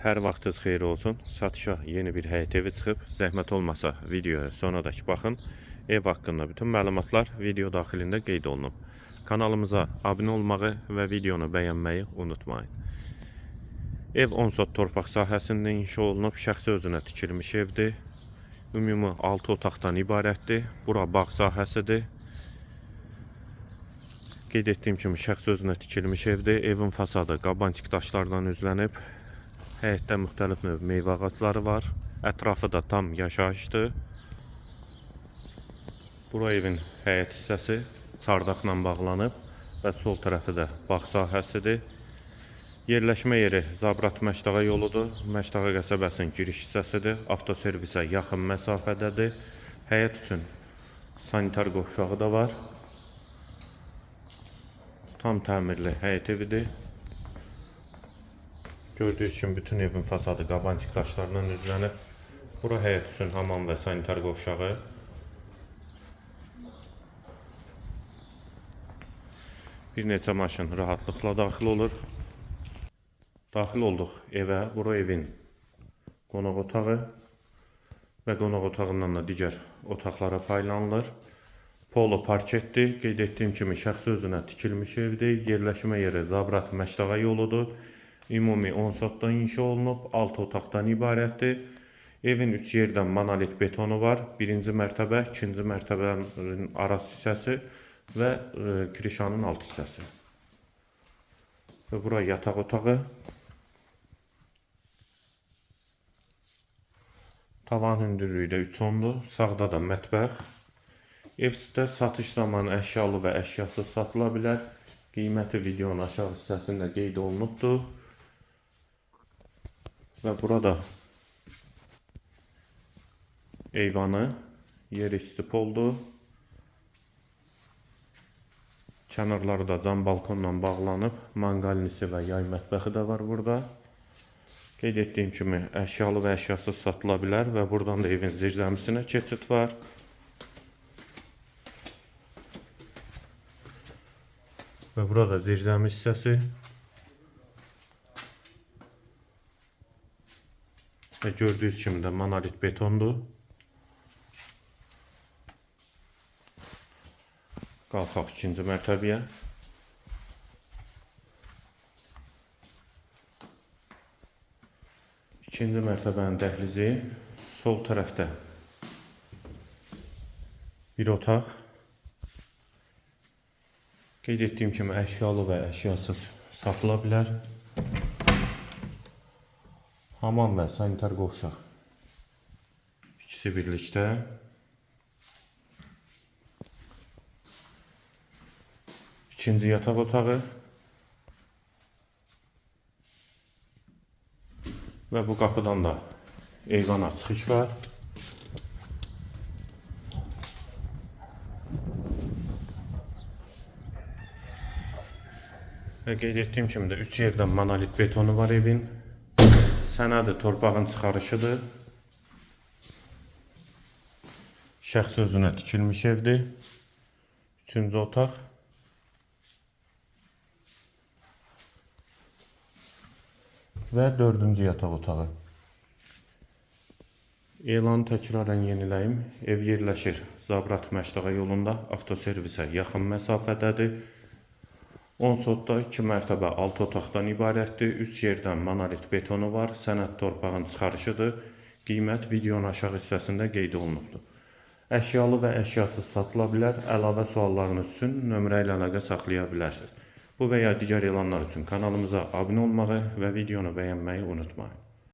Hər vaxtınız xeyir olsun. Satışa yeni bir həyət evi çıxıb. Zəhmət olmasa videoya sonradakı baxın. Ev haqqında bütün məlumatlar video daxilində qeyd olunub. Kanalımıza abunə olmağı və videonu bəyənməyi unutmayın. Ev 10 sot torpaq sahəsində inşa olunub. Şəxsi özünə tikilmiş evdir. Ümumi 6 otaqdan ibarətdir. Bura bağ sahəsidir. Qeyd etdiyim kimi şəxsi özünə tikilmiş evdir. Evin fasadı qabançıq daşlardan üzlənib. Həyətdə müxtəlif növ meyvə ağacları var. Ətrafı da tam yaşayışdır. Bura evin həyət hissəsi çardaqla bağlanıb və sol tərəfi də bağ sahəsidir. Yerləşmə yeri Zabrat Məşdağa yoludur. Məşdağa qəsəbəsinin giriş hissəsidir. Avtoservisə yaxın məsafədədir. Həyət üçün sanitar qovşağı da var. Tam təmirli həyət evidir. Gördüyünüz kimi bütün evin fasadı qabançıq daşlarından üzlənib. Bura həyət üçün hamam və sanitar qovşağı. Bir neçə maşın rahatlıqla daxil olur. Daxil olduq evə. Bura evin qonaq otağı və qonaq otağından da digər otaqlara paylanılır. Polo parketdir. Qeyd etdiyim kimi şəxsi özünə tikilmiş evdir. Yerləşmə yeri Zabrat Məşdağa yoludur. Ümumi 10 sotdan inşa olunub, 6 otaqdan ibarətdir. Evin 3 yerdən monolit betonu var. Birinci mərtəbə, ikinci mərtəbənin arası hissəsi və kirişanın alt hissəsi. Və bura yataq otağı. Tavan hündürlüyü də 3 ondur. Sağda da mətbəx. Evdə satış zamanı əşyalı və əşyasız satıla bilər. Qiyməti videonun aşağı hissəsində qeyd olunubdur. Və burada eyvanı, yeri istip oldu. Kənarları da cam balkonla bağlanıb. Manqalnisi və yay mətbəxi də var burada. Qeyd etdiyim kimi əşyalı və əşyasız satıla bilər və buradan da evin zirzəmisinə keçid var. Və burada zirzəmi hissəsi. Və gördüyünüz kimi də monolit betondur. Qalxaq ikinci mərtəbəyə. İkinci mərtəbənin dəhlizi sol tərəfdə bir otaq. Qeyd etdiyim kimi əşyalı və əşyasız satıla bilər. Hamam və sanitar qovşaq. İkisi birlikdə. İkinci yataq otağı. Və bu qapıdan da eyvana çıxış var. Və qeyd etdiyim kimi də 3 yerdən monolit betonu var evin. Sənədi torpağın çıxarışıdır. Şəxsi özünə tikilmiş evdir. Üçüncü otaq. Və dördüncü yataq otağı. Elanı təkrarən yeniləyim. Ev yerləşir Zabrat Məşdağa yolunda. Avtoservisə yaxın məsafədədir. 10 sotda 2 mərtəbə 6 otaqdan ibarətdir. 3 yerdən monolit betonu var. Sənəd torpağın çıxarışıdır. Qiymət videonun aşağı hissəsində qeyd olunubdur. Əşyalı və əşyasız satıla bilər. Əlavə suallarınız üçün nömrə ilə əlaqə saxlaya bilərsiniz. Bu və ya digər elanlar üçün kanalımıza abunə olmağı və videonu bəyənməyi unutmayın.